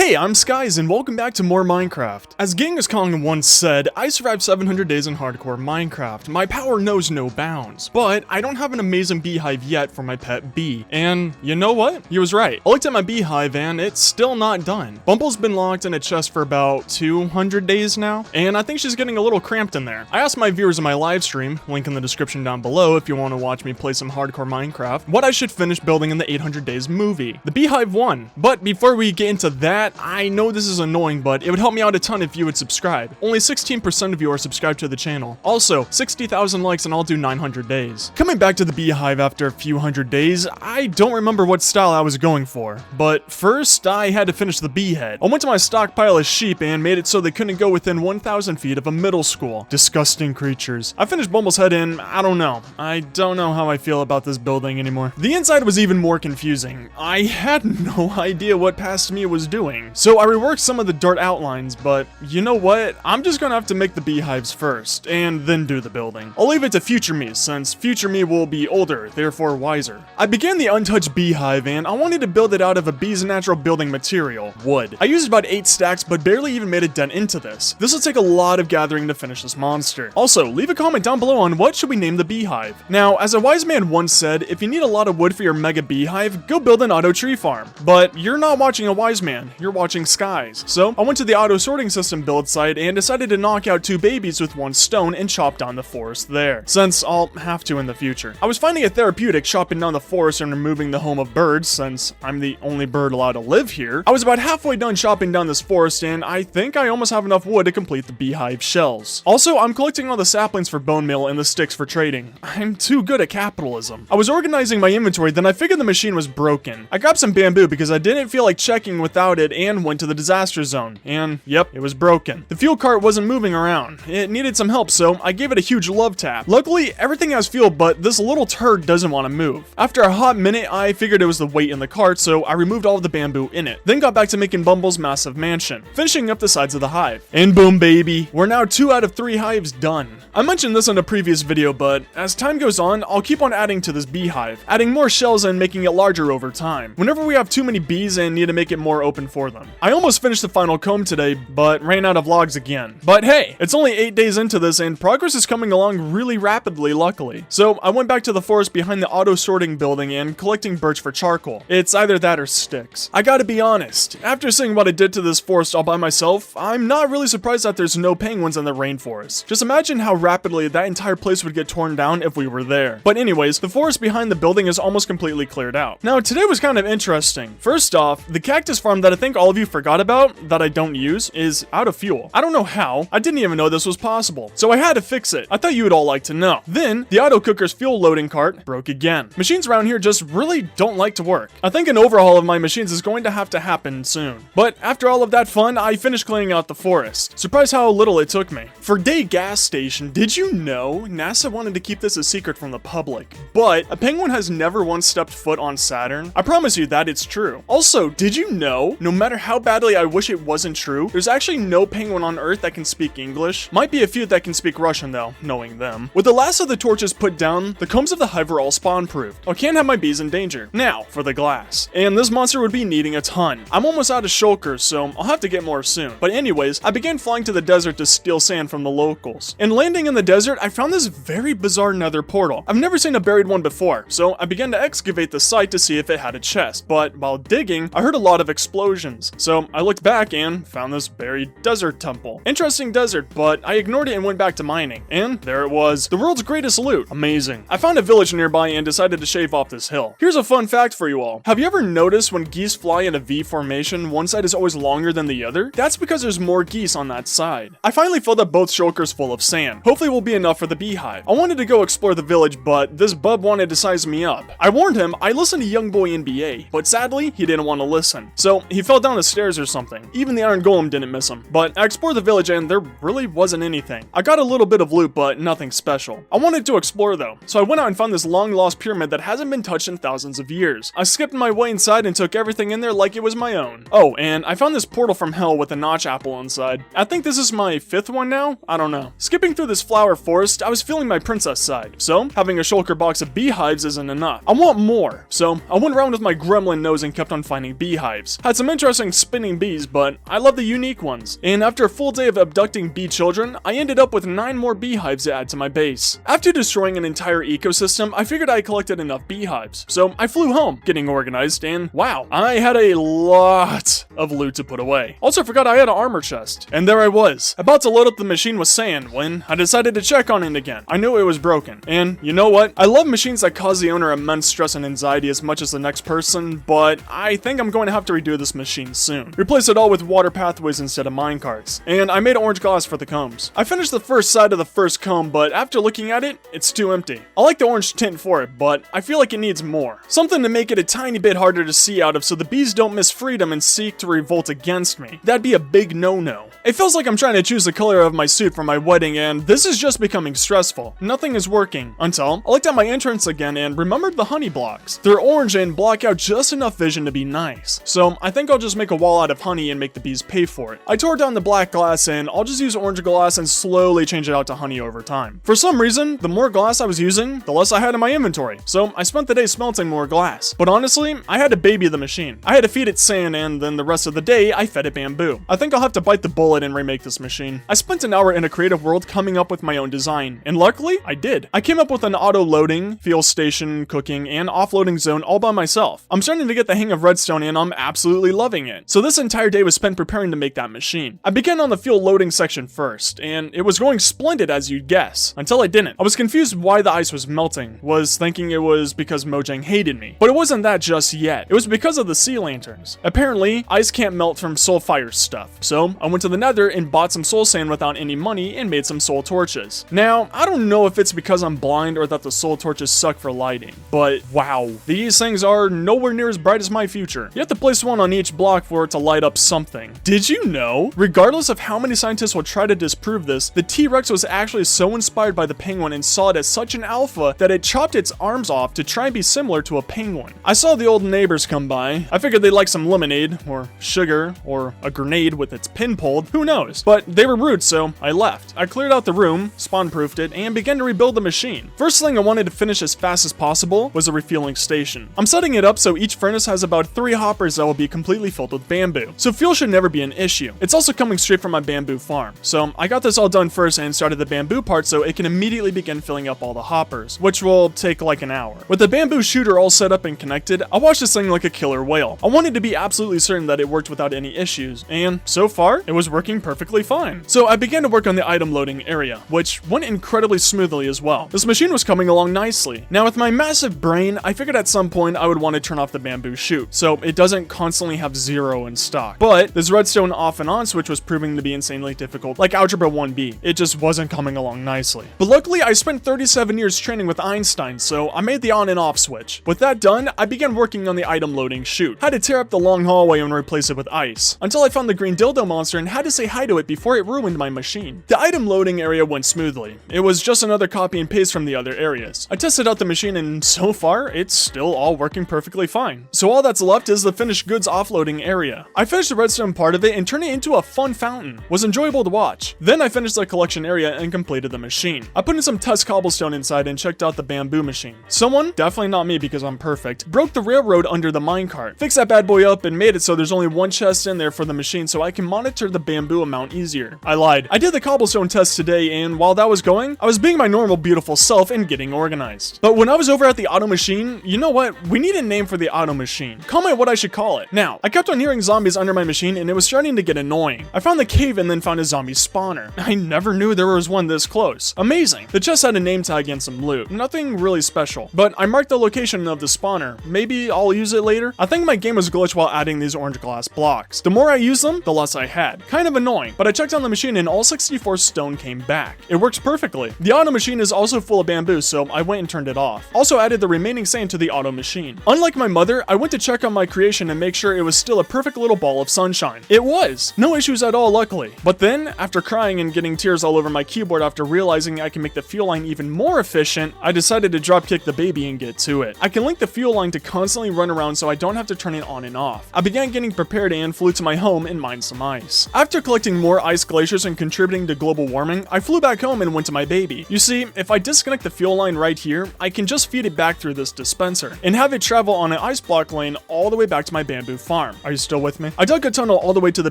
Hey, I'm Skies and welcome back to more Minecraft. As Genghis Khan once said, I survived 700 days in hardcore Minecraft. My power knows no bounds. But I don't have an amazing beehive yet for my pet bee. And you know what? He was right. I looked at my beehive and it's still not done. Bumble's been locked in a chest for about 200 days now, and I think she's getting a little cramped in there. I asked my viewers in my live stream, link in the description down below if you want to watch me play some hardcore Minecraft, what I should finish building in the 800 days movie. The beehive won. But before we get into that, I know this is annoying, but it would help me out a ton if you would subscribe. Only 16% of you are subscribed to the channel. Also, 60,000 likes and I'll do 900 days. Coming back to the beehive after a few hundred days, I don't remember what style I was going for. But first, I had to finish the bee head. I went to my stockpile of sheep and made it so they couldn't go within 1,000 feet of a middle school. Disgusting creatures. I finished Bumble's head in, I don't know. I don't know how I feel about this building anymore. The inside was even more confusing. I had no idea what past me was doing. So I reworked some of the dirt outlines, but you know what? I'm just gonna have to make the beehives first, and then do the building. I'll leave it to future me, since future me will be older, therefore wiser. I began the untouched beehive, and I wanted to build it out of a bee's natural building material, wood. I used about 8 stacks, but barely even made a dent into this. This will take a lot of gathering to finish this monster. Also, leave a comment down below on what should we name the beehive. Now, as a wise man once said, if you need a lot of wood for your mega beehive, go build an auto tree farm. But you're not watching a wise man, you're watching Skies. So I went to the auto sorting system build site and decided to knock out 2 babies with 1 stone and chop down the forest there, since I'll have to in the future. I was finding it therapeutic chopping down the forest and removing the home of birds, since I'm the only bird allowed to live here. I was about halfway done chopping down this forest and I think I almost have enough wood to complete the beehive shells. Also, I'm collecting all the saplings for bone meal and the sticks for trading. I'm too good at capitalism. I was organizing my inventory, then I figured the machine was broken. I grabbed some bamboo because I didn't feel like checking without it and went to the disaster zone. And yep, it was broken. The fuel cart wasn't moving around. It needed some help, so I gave it a huge love tap. Luckily, everything has fuel, but this little turd doesn't want to move. After a hot minute, I figured it was the weight in the cart, so I removed all of the bamboo in it. Then got back to making Bumble's massive mansion, finishing up the sides of the hive. And boom baby, we're now 2 out of 3 hives done. I mentioned this in a previous video, but as time goes on, I'll keep on adding to this beehive, adding more shells and making it larger over time, whenever we have too many bees and need to make it more open for them. I almost finished the final comb today, but ran out of logs again. But hey, it's only 8 days into this and progress is coming along really rapidly, luckily. So I went back to the forest behind the auto sorting building and collecting birch for charcoal. It's either that or sticks. I gotta be honest, after seeing what I did to this forest all by myself, I'm not really surprised that there's no penguins in the rainforest. Just imagine how rapidly that entire place would get torn down if we were there. But anyways, the forest behind the building is almost completely cleared out. Now today was kind of interesting. First off, the cactus farm that I think all of you forgot about, that I don't use, is out of fuel. I don't know how. I didn't even know this was possible. So I had to fix it. I thought you would all like to know. Then, the auto cooker's fuel loading cart broke again. Machines around here just really don't like to work. I think an overhaul of my machines is going to have to happen soon. But after all of that fun, I finished cleaning out the forest. Surprised how little it took me. For Day gas station, did you know NASA wanted to keep this a secret from the public? But a penguin has never once stepped foot on Saturn. I promise you that it's true. Also, did you know, no matter how badly I wish it wasn't true, there's actually no penguin on Earth that can speak English? Might be a few that can speak Russian though, knowing them. With the last of the torches put down, the combs of the hive are all spawn-proofed. I can't have my bees in danger. Now, for the glass. And this monster would be needing a ton. I'm almost out of shulkers, so I'll have to get more soon. But anyways, I began flying to the desert to steal sand from the locals. And landing in the desert, I found this very bizarre nether portal. I've never seen a buried one before, so I began to excavate the site to see if it had a chest. But while digging, I heard a lot of explosions. So I looked back and found this buried desert temple. Interesting desert, but I ignored it and went back to mining. And there it was. The world's greatest loot. Amazing. I found a village nearby and decided to shave off this hill. Here's a fun fact for you all. Have you ever noticed when geese fly in a V formation, one side is always longer than the other? That's because there's more geese on that side. I finally filled up both shulkers full of sand. Hopefully will be enough for the beehive. I wanted to go explore the village, but this bub wanted to size me up. I warned him I listened to Young Boy NBA, but sadly, he didn't want to listen. So he fell down the stairs or something. Even the iron golem didn't miss him. But I explored the village and there really wasn't anything. I got a little bit of loot, but nothing special. I wanted to explore though, so I went out and found this long lost pyramid that hasn't been touched in thousands of years. I skipped my way inside and took everything in there like it was my own. Oh, and I found this portal from hell with a notch apple inside. I think this is my 5th one now? I don't know. Skipping through this flower forest, I was feeling my princess side. So, having a shulker box of beehives isn't enough. I want more. So, I went around with my gremlin nose and kept on finding beehives. Had some interesting endorsing spinning bees, but I love the unique ones. And after a full day of abducting bee children, I ended up with 9 more beehives to add to my base. After destroying an entire ecosystem, I figured I collected enough beehives. So I flew home, getting organized, and wow, I had a lot of loot to put away. Also forgot I had an armor chest. And there I was, about to load up the machine with sand when I decided to check on it again. I knew it was broken. And you know what? I love machines that cause the owner immense stress and anxiety as much as the next person, but I think I'm going to have to redo this machine soon. Replace it all with water pathways instead of minecarts. And I made orange glass for the combs. I finished the first side of the first comb, but after looking at it, it's too empty. I like the orange tint for it, but I feel like it needs more. Something to make it a tiny bit harder to see out of so the bees don't miss freedom and seek to revolt against me. That'd be a big no-no. It feels like I'm trying to choose the color of my suit for my wedding, and this is just becoming stressful. Nothing is working until I looked at my entrance again and remembered the honey blocks. They're orange and block out just enough vision to be nice. So I think I'll just make a wall out of honey and make the bees pay for it. I tore down the black glass and I'll just use orange glass and slowly change it out to honey over time. For some reason, the more glass I was using, the less I had in my inventory. So I spent the day smelting more glass. But honestly, I had to baby the machine. I had to feed it sand and then the rest of the day I fed it bamboo. I think I'll have to bite the bullet and remake this machine. I spent an hour in a creative world coming up with my own design, and luckily, I did. I came up with an auto-loading, fuel station, cooking, and offloading zone all by myself. I'm starting to get the hang of Redstone and I'm absolutely loving it. So this entire day was spent preparing to make that machine. I began on the fuel loading section first, and it was going splendid as you'd guess, until I didn't. I was confused why the ice was melting, was thinking it was because Mojang hated me. But it wasn't that just yet. It was because of the sea lanterns. Apparently, ice can't melt from soul fire stuff. So I went to the nether and bought some soul sand without any money and made some soul torches. Now, I don't know if it's because I'm blind or that the soul torches suck for lighting, but wow, these things are nowhere near as bright as my future. You have to place one on each block for it to light up something. Did you know? Regardless of how many scientists will try to disprove this, the T-Rex was actually so inspired by the penguin and saw it as such an alpha that it chopped its arms off to try and be similar to a penguin. I saw the old neighbors come by. I figured they'd like some lemonade, or sugar, or a grenade with its pin pulled, who knows? But they were rude, so I left. I cleared out the room, spawn-proofed it, and began to rebuild the machine. First thing I wanted to finish as fast as possible was a refueling station. I'm setting it up so each furnace has about 3 hoppers that will be completely filled with bamboo, so fuel should never be an issue. It's also coming straight from my bamboo farm. So I got this all done first and started the bamboo part so it can immediately begin filling up all the hoppers, which will take like an hour. With the bamboo shooter all set up and connected, I watched this thing like a killer whale. I wanted to be absolutely certain that it worked without any issues, and so far, it was working perfectly fine. So I began to work on the item loading area, which went incredibly smoothly as well. This machine was coming along nicely. Now with my massive brain, I figured at some point I would want to turn off the bamboo chute, so it doesn't constantly have 0 in stock. But this redstone off and on switch was proving to be insanely difficult, like Algebra 1B. It just wasn't coming along nicely. But luckily, I spent 37 years training with Einstein, so I made the on and off switch. With that done, I began working on the item loading chute. Had to tear up the long hallway and replace it with ice, until I found the green dildo monster and had to say hi to it before it ruined my machine. The item loading area went smoothly. It was just another copy and paste from the other areas. I tested out the machine and so far, it's still all working perfectly fine. So all that's left is the finished goods offloading area. I finished the redstone part of it and turned it into a fun fountain. Was enjoyable to watch. Then I finished the collection area and completed the machine. I put in some test cobblestone inside and checked out the bamboo machine. Someone, definitely not me because I'm perfect, broke the railroad under the minecart. Fixed that bad boy up and made it so there's only one chest in there for the machine so I can monitor the bamboo amount easier. I lied. I did the cobblestone test today and while that was going, I was being my normal beautiful self and getting organized. But when I was over at the auto machine, you know what? We need a name for the auto machine. Comment what I should call it. Now, I kept on hearing zombies under my machine and it was starting to get annoying. I found the cave and then found a zombie spawner. I never knew there was one this close. Amazing. The chest had a name tag and some loot. Nothing really special. But I marked the location of the spawner. Maybe I'll use it later. I think my game was glitched while adding these orange glass blocks. The more I used them, the less I had. Kind of annoying, but I checked on the machine and all 64 stone came back. It works perfectly. The auto machine is also full of bamboo, so I went and turned it off. Also added the remaining sand to the auto machine. Unlike my mother, I went to check on my creation and make sure it was still a perfect little ball of sunshine. It was. No issues at all, luckily. But then, after crying and getting tears all over my keyboard after realizing I can make the fuel line even more efficient, I decided to dropkick the baby and get to it. I can link the fuel line to constantly run around so I don't have to turn it on and off. I began getting prepared and flew to my home and mined some ice. After collecting more ice glaciers and contributing to global warming, I flew back home and went to my baby. You see, if I disconnect the fuel line right here, I can just feed it back through this dispenser and have it travel on an ice block lane all the way back to my bamboo farm. Are you still with me? I dug a tunnel all the way to the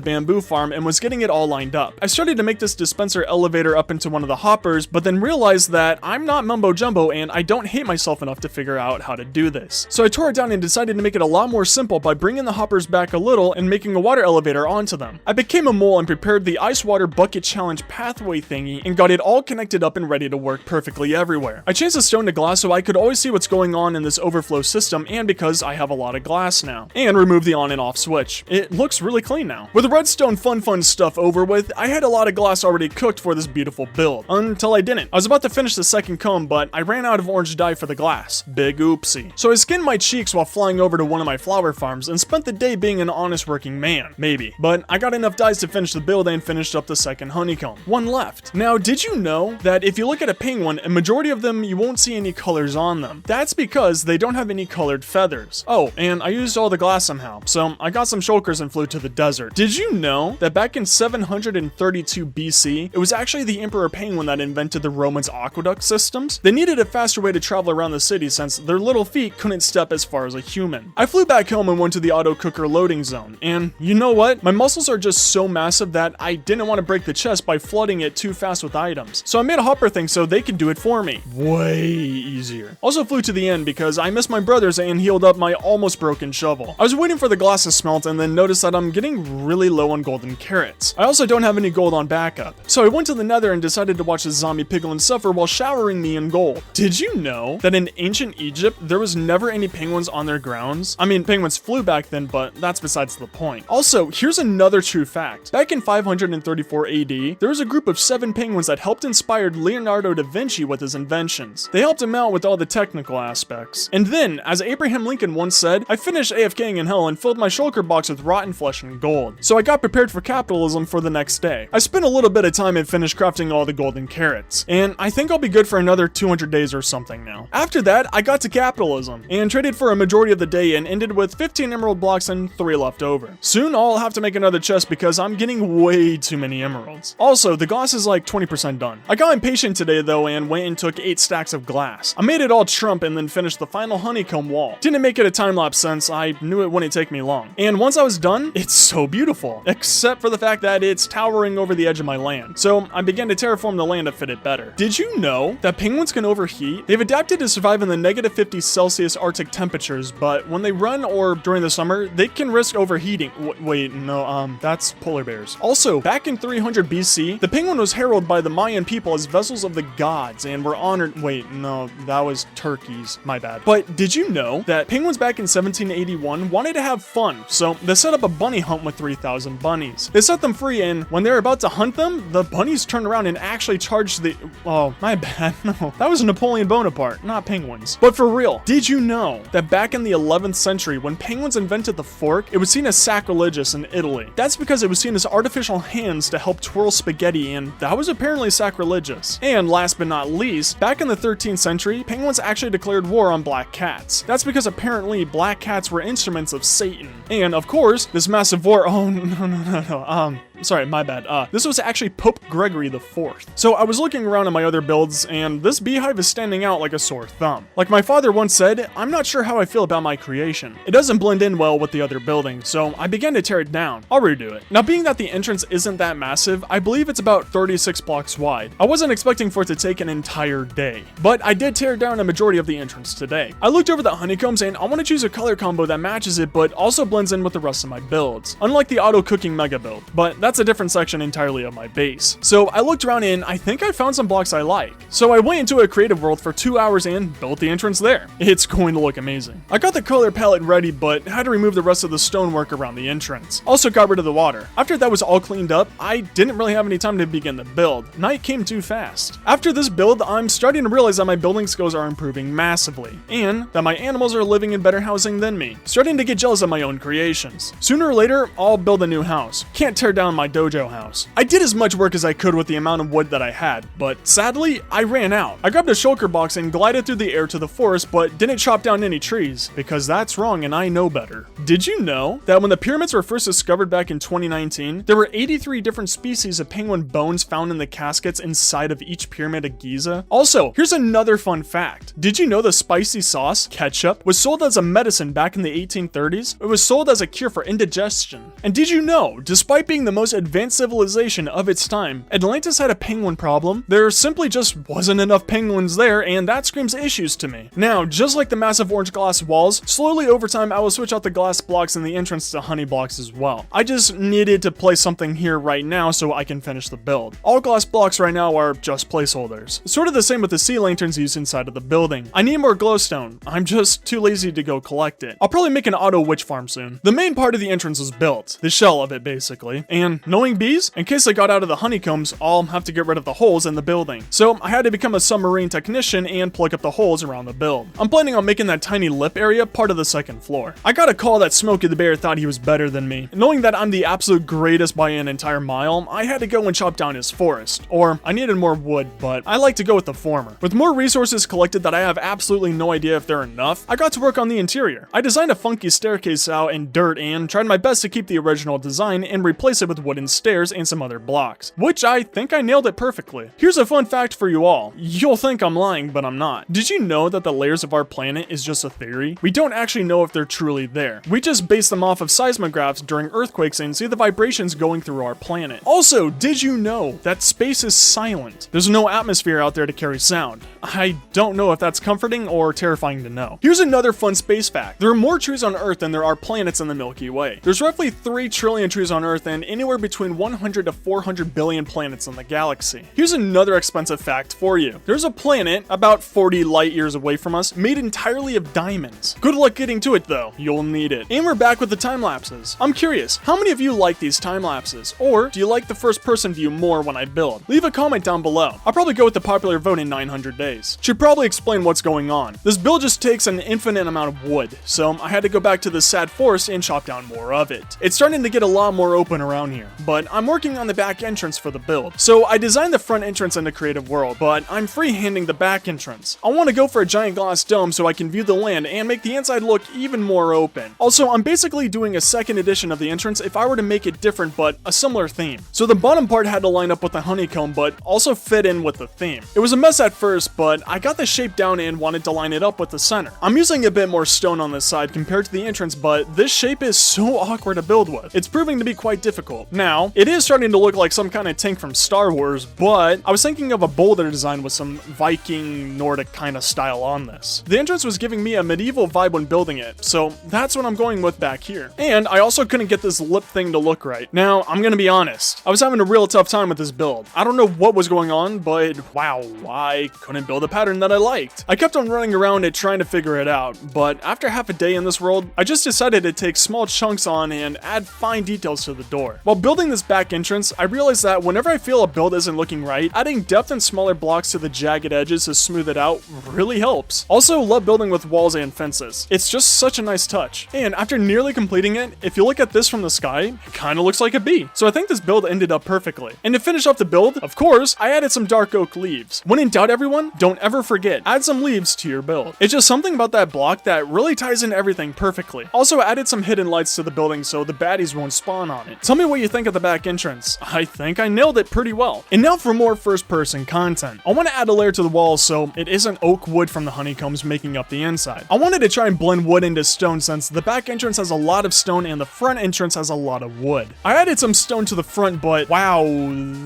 bamboo farm and was getting it all lined up. I started to make this dispenser elevator up into one of the hoppers, but then realized that I'm not mumbo jumbo and I don't hate myself enough to figure out how to do this. So I tore it down and decided to make it a lot more simple by bringing the hoppers back a little and making a water elevator onto them. I became a mole and prepared the ice water bucket challenge pathway thingy and got it all connected up and ready to work perfectly everywhere. I changed the stone to glass so I could always see what's going on in this overflow system, and because I have a lot of glass now. And remove the on and off switch. It looks really clean now. With the redstone fun stuff over with, I had a lot of glass already cooked for this beautiful build. Until I didn't. I was about to finish the second comb, but I ran out of orange dye for the glass. Big oopsie. So I skinned my cheeks while flying over to one of my flower farms and spent the day being an honest working man. Maybe. But I got enough dyes to finish the build and finished up the second honeycomb. One left. Now, did you know that if you look at a penguin, a majority of them you won't see any colors on them? That's because they don't have any colored feathers. Oh, and I used all the glass somehow, so I got some shulkers and flew to the desert. Did you know that back in 732 BC, it was actually the Emperor Penguin that invented the Romans' aqueduct systems? They needed a faster way to travel around the city since their little feet couldn't step as far as a human. I flew back home and went to the auto cooker loading zone, and you know what? My muscles are just so massive that I didn't want to break the chest by flooding it too fast with items. So I made a hopper thing so they could do it for me. Way easier. Also flew to the end because I missed my brothers and healed up my almost broken shovel. I was waiting for the glass to smelt and then noticed that I'm getting really low on golden carrots. I also don't have any gold on backup. So I went to the nether and decided to watch the zombie piglin suffer while showering me in gold. Did you know that in ancient Egypt, there was never any penguins on their grounds? I mean, penguins flew back then, but that's besides the point. Also, here's another true fact. Back in 534 AD, there was a group of 7 penguins that helped inspire Leonardo da Vinci with his inventions. They helped him out with all the technical aspects. And then, as Abraham Lincoln once said, I finished AFKing in hell and filled my shulker box with rotten flesh and gold. So I got prepared for capitalism for the next day. I spent a little bit of time and finished crafting all the golden carrots. And I think I'll be good for another 200 days or something now. After that, I got to capitalism and traded for a majority of the day and ended with 15 emerald blocks and 3 left over. Soon I'll have to make another chest because I'm getting way too many emeralds. Also, the glass is like 20% done. I got impatient today though and went and took 8 stacks of glass. I made it all Trump and then finished the final honeycomb wall. Didn't make it a time lapse since I knew it wouldn't take me long. And once I was done, it's so beautiful. Except for the fact that it's towering over the edge of my land. So I began to terraform the land to fit it better. Did you know that penguins can overheat? They've adapted to survive in the negative 50 Celsius Arctic temperatures, but when they run or during the summer, they can risk overheating. Wait, no, that's polar bears. Also, back in 300 BC, the penguin was heralded by the Mayan people as vessels of the gods and were honored. Wait, no, that was turkeys. My bad. But did you know that penguins back in 1781 wanted to have fun, so they set up a bunny hunt with 3,000 bunnies. They set them free, and when they were about to hunt them, the bunnies turned around and actually charged the... Oh, my bad. No, that was Napoleon Bonaparte, not penguins. But for real, did you know that back in the 11th century, when penguins invented the fork, it was seen as sacrilegious in Italy? That's because it was seen as artificial hands to help twirl spaghetti, and that was apparently sacrilegious. And last but not least, back in the 13th century, penguins actually declared war on black cats. That's because apparently black cats were instruments of Satan. And of course, this massive war... Oh, no. Sorry, my bad. This was actually Pope Gregory IV. So I was looking around at my other builds, and this beehive is standing out like a sore thumb. Like my father once said, I'm not sure how I feel about my creation. It doesn't blend in well with the other buildings, so I began to tear it down. I'll redo it. Now, being that the entrance isn't that massive, I believe it's about 36 blocks wide. I wasn't expecting for it to take an entire day, but I did tear down a majority of the entrance today. I looked over the honeycombs, and I want to choose a color combo that matches it, but also blends in with the rest of my builds. Unlike the auto cooking mega build, but that's a different section entirely of my base. So I looked around and I think I found some blocks I like. So I went into a creative world for 2 hours and built the entrance there. It's going to look amazing. I got the color palette ready, but had to remove the rest of the stonework around the entrance. Also got rid of the water. After that was all cleaned up, I didn't really have any time to begin the build. Night came too fast. After this build, I'm starting to realize that my building skills are improving massively, and that my animals are living in better housing than me. Starting to get jealous of my own creations. Sooner or later, I'll build a new house. Can't tear down my dojo house. I did as much work as I could with the amount of wood that I had, but sadly, I ran out. I grabbed a shulker box and glided through the air to the forest, but didn't chop down any trees, because that's wrong and I know better. Did you know that when the pyramids were first discovered back in 2019, there were 83 different species of penguin bones found in the caskets inside of each pyramid of Giza? Also, here's another fun fact. Did you know the spicy sauce, ketchup, was sold as a medicine back in the 1830s? It was sold as a cure for indigestion. And did you know, despite being the most advanced civilization of its time, Atlantis had a penguin problem? There simply just wasn't enough penguins there, and that screams issues to me. Now, just like the massive orange glass walls, slowly over time I will switch out the glass blocks in the entrance to honey blocks as well. I just needed to place something here right now so I can finish the build. All glass blocks right now are just placeholders. Sort of the same with the sea lanterns used inside of the building. I need more glowstone. I'm just too lazy to go collect it. I'll probably make an auto witch farm soon. The main part of the entrance is built. The shell of it basically. And knowing bees, in case I got out of the honeycombs, I'll have to get rid of the holes in the building. So I had to become a submarine technician and plug up the holes around the build. I'm planning on making that tiny lip area part of the second floor. I got a call that Smokey the Bear thought he was better than me. Knowing that I'm the absolute greatest by an entire mile, I had to go and chop down his forest. Or I needed more wood, but I like to go with the former. With more resources collected that I have absolutely no idea if they're enough, I got to work on the interior. I designed a funky staircase out in dirt and tried my best to keep the original design and replace it with wooden stairs and some other blocks, which I think I nailed it perfectly. Here's a fun fact for you all. You'll think I'm lying, but I'm not. Did you know that the layers of our planet is just a theory? We don't actually know if they're truly there. We just base them off of seismographs during earthquakes and see the vibrations going through our planet. Also, did you know that space is silent? There's no atmosphere out there to carry sound. I don't know if that's comforting or terrifying to know. Here's another fun space fact. There are more trees on Earth than there are planets in the Milky Way. There's roughly 3 trillion trees on Earth and anywhere between 100 to 400 billion planets in the galaxy. Here's another expensive fact for you. There's a planet about 40 light years away from us made entirely of diamonds. Good luck getting to it though, you'll need it. And we're back with the time lapses. I'm curious, how many of you like these time lapses? Or do you like the first person view more when I build? Leave a comment down below. I'll probably go with the popular vote in 900 days. Should probably explain what's going on. This build just takes an infinite amount of wood, so I had to go back to the sad forest and chop down more of it. It's starting to get a lot more open around here, but I'm working on the back entrance for the build. So I designed the front entrance in the creative world, but I'm freehanding the back entrance. I want to go for a giant glass dome so I can view the land and make the inside look even more open. Also, I'm basically doing a second edition of the entrance if I were to make it different but a similar theme. So the bottom part had to line up with the honeycomb but also fit in with the theme. It was a mess at first, but I got the shape down and wanted to line it up with the center. I'm using a bit more stone on this side compared to the entrance, but this shape is so awkward to build with. It's proving to be quite difficult. Now, it is starting to look like some kind of tank from Star Wars, but I was thinking of a boulder design with some Viking Nordic kind of style on this. The entrance was giving me a medieval vibe when building it, so that's what I'm going with back here. And I also couldn't get this lip thing to look right. Now, I'm gonna be honest, I was having a real tough time with this build. I don't know what was going on, but wow, I couldn't build a pattern that I liked. I kept on running around it trying to figure it out, but after half a day in this world, I just decided to take small chunks on and add fine details to the door. While building this back entrance, I realized that whenever I feel a build isn't looking right, adding depth and smaller blocks to the jagged edges to smooth it out really helps. Also, love building with walls and fences. It's just such a nice touch. And after nearly completing it, if you look at this from the sky, it kind of looks like a bee. So I think this build ended up perfectly. And to finish off the build, of course, I added some dark oak leaves. When in doubt, everyone, don't ever forget, add some leaves to your build. It's just something about that block that really ties in everything perfectly. Also added some hidden lights to the building so the baddies won't spawn on it. Tell me what you think of the back entrance. I think I nailed it pretty well. And now for more first-person content. I want to add a layer to the walls so it isn't oak wood from the honeycombs making up the inside. I wanted to try and blend wood into stone since the back entrance has a lot of stone and the front entrance has a lot of wood. I added some stone to the front, but wow,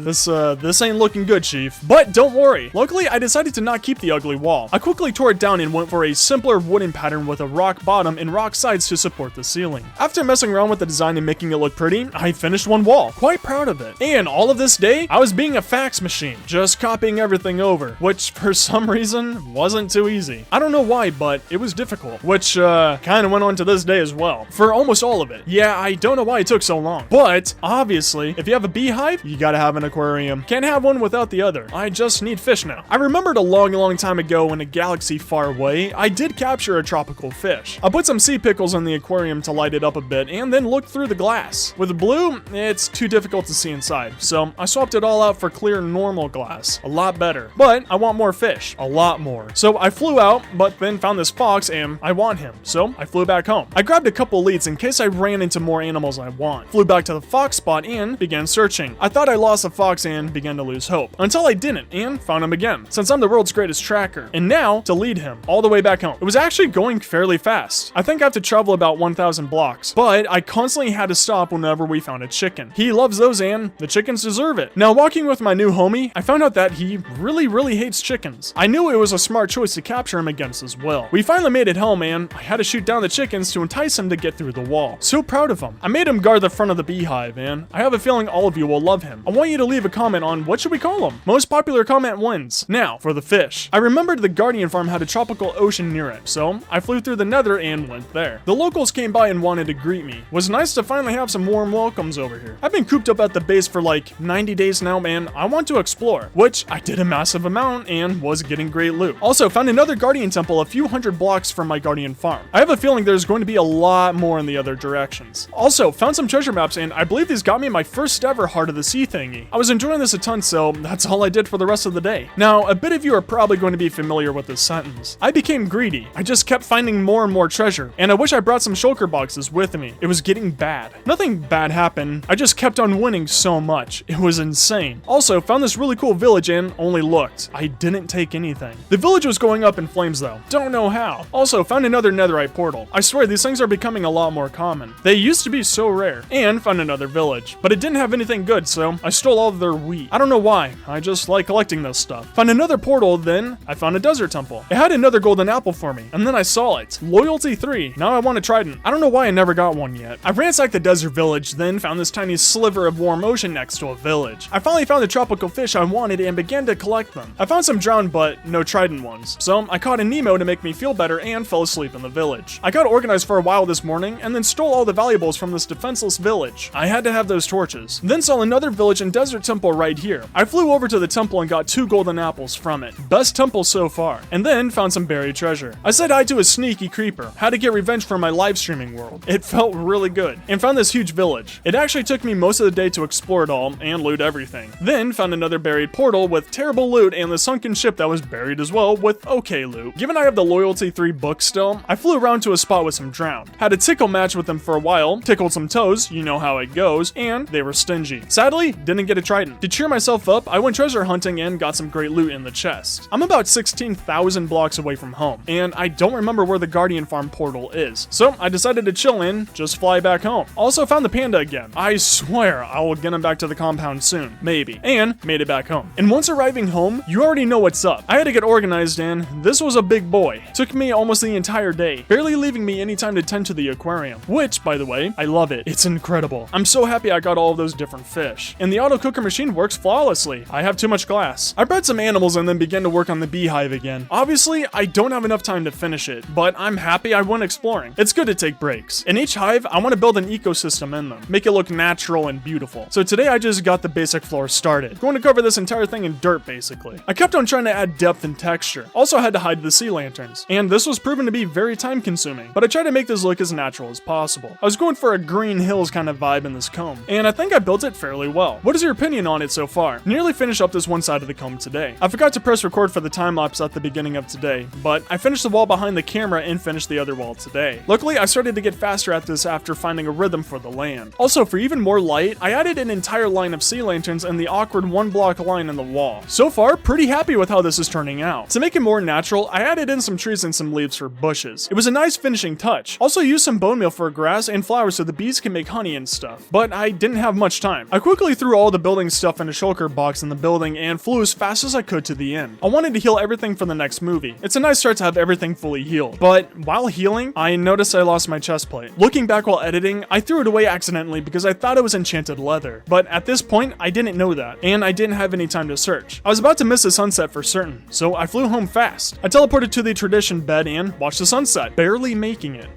this ain't looking good, Chief. But don't worry. Luckily, I decided to not keep the ugly wall. I quickly tore it down and went for a simpler wooden pattern with a rock bottom and rock sides to support the ceiling. After messing around with the design and making it look pretty, I finished one wall. Quite proud of it. And all of this day, I was being a fax machine, just copying everything over, which for some reason wasn't too easy. I don't know why, but it was difficult, which kind of went on to this day as well, for almost all of it. Yeah, I don't know why it took so long, but obviously, if you have a beehive, you gotta have an aquarium. Can't have one without the other. I just need fish now. I remembered a long time ago in a galaxy far away, I did capture a tropical fish. I put some sea pickles in the aquarium to light it up a bit and then looked through the glass. With blue, it's too difficult to see inside, so I swapped it all out for clear normal glass. A lot better. But I want more fish. A lot more. So I flew out, but then found this fox and I want him. So I flew back home. I grabbed a couple leads in case I ran into more animals I want. Flew back to the fox spot and began searching. I thought I lost the fox and began to lose hope. Until I didn't and found him again, since I'm the world's greatest tracker. And now to lead him all the way back home. It was actually going fairly fast. I think I have to travel about 1,000 blocks, but I constantly had to stop whenever we found a chicken. He loves those and the chickens deserve it. Now walking with my new homie, I found out that he really hates chickens. I knew it was a smart choice to capture him against his will. We finally made it home and I had to shoot down the chickens to entice him to get through the wall. So proud of him. I made him guard the front of the beehive and I have a feeling all of you will love him. I want you to leave a comment on what should we call him. Most popular comment wins. Now for the fish. I remembered the Guardian farm had a tropical ocean near it, so I flew through the nether and went there. The locals came by and wanted to greet me. It was nice to finally have some warm welcomes over here. I've been cooped up at the base for like 90 days now, man. I want to explore, which I did a massive amount and was getting great loot. Also found another Guardian temple a few hundred blocks from my Guardian farm. I have a feeling there's going to be a lot more in the other directions. Also found some treasure maps and I believe these got me my first ever Heart of the Sea thingy. I was enjoying this a ton, so that's all I did for the rest of the day. Now, a bit of you are probably going to be familiar with this sentence. I became greedy. I just kept finding more and more treasure, and I wish I brought some shulker boxes with me. It was getting bad. Nothing bad happened. I just kept on winning so much. It was insane. Also, found this really cool village and only looked. I didn't take anything. The village was going up in flames though. Don't know how. Also, found another netherite portal. I swear these things are becoming a lot more common. They used to be so rare. And found another village, but it didn't have anything good, so I stole all of their wheat. I don't know why. I just like collecting this stuff. Found another portal, then I found a desert temple. It had another golden apple for me, and then I saw it. Loyalty 3. Now I want a trident. I don't know why I never got one yet. I ransacked the desert village, then found this tiny sliver of warm ocean next to a village. I finally found the tropical fish I wanted and began to collect them. I found some drowned but no trident ones, so I caught a Nemo to make me feel better and fell asleep in the village. I got organized for a while this morning and then stole all the valuables from this defenseless village. I had to have those torches. Then saw another village and desert temple right here. I flew over to the temple and got 2 golden apples from it. Best temple so far. And then found some buried treasure. I said hi to a sneaky creeper. Had to get revenge for my live streaming world. It felt really good. And found this huge village. It actually took me most of the day to explore it all and loot everything. Then found another buried portal with terrible loot and the sunken ship that was buried as well with okay loot. Given I have the Loyalty 3 book still, I flew around to a spot with some drowned. Had a tickle match with them for a while, tickled some toes, you know how it goes, and they were stingy. Sadly, didn't get a trident. To cheer myself up, I went treasure hunting and got some great loot in the chest. I'm about 16,000 blocks away from home, and I don't remember where the Guardian farm portal is, so I decided to chill and just fly back home. Also found the panda again. I swear I will get him back to the compound soon, maybe, and made it back home. And once arriving home, you already know what's up. I had to get organized and this was a big boy. Took me almost the entire day, barely leaving me any time to tend to the aquarium, which, by the way, I love it. It's incredible. I'm so happy I got all of those different fish. And the auto cooker machine works flawlessly. I have too much glass. I bred some animals and then began to work on the beehive again. Obviously, I don't have enough time to finish it, but I'm happy I went exploring. It's good to take breaks. In each hive, I want to build an ecosystem in them, make it look natural and beautiful. So today I just got the basic floor started. Going to cover this entire thing in dirt, basically. I kept on trying to add depth and texture. Also had to hide the sea lanterns. And this was proven to be very time consuming, but I tried to make this look as natural as possible. I was going for a green hills kind of vibe in this comb, and I think I built it fairly well. What is your opinion on it so far? Nearly finished up this one side of the comb today. I forgot to press record for the time lapse at the beginning of today, but I finished the wall behind the camera and finished the other wall today. Luckily, I started to get faster at this after finding a rhythm for the land. Also, for even more light, I added an entire line of sea lanterns and the awkward 1-block line in the wall. So far, pretty happy with how this is turning out. To make it more natural, I added in some trees and some leaves for bushes. It was a nice finishing touch. Also used some bone meal for grass and flowers so the bees can make honey and stuff, but I didn't have much time. I quickly threw all the building stuff in a shulker box in the building and flew as fast as I could to the end. I wanted to heal everything for the next movie. It's a nice start to have everything fully healed, but while healing, I noticed I lost my chest plate. Looking back while editing, I threw it away accidentally because I thought it was enchanted leather, but at this point, I didn't know that, and I didn't have any time to search. I was about to miss the sunset for certain, so I flew home fast. I teleported to the tradition bed and watched the sunset, barely making it.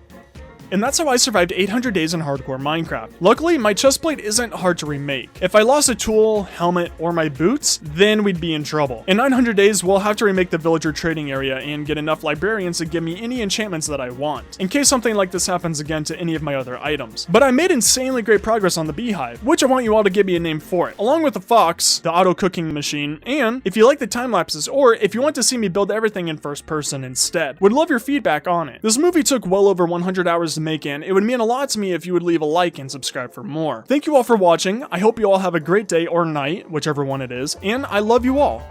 And that's how I survived 800 days in hardcore Minecraft. Luckily, my chestplate isn't hard to remake. If I lost a tool, helmet, or my boots, then we'd be in trouble. In 900 days, we'll have to remake the villager trading area and get enough librarians to give me any enchantments that I want, in case something like this happens again to any of my other items. But I made insanely great progress on the beehive, which I want you all to give me a name for it, along with the fox, the auto cooking machine, and if you like the time lapses, or if you want to see me build everything in first person instead. Would love your feedback on it. This movie took well over 100 hours to make, and it would mean a lot to me if you would leave a like and subscribe for more. Thank you all for watching. I hope you all have a great day or night, whichever one it is, and I love you all.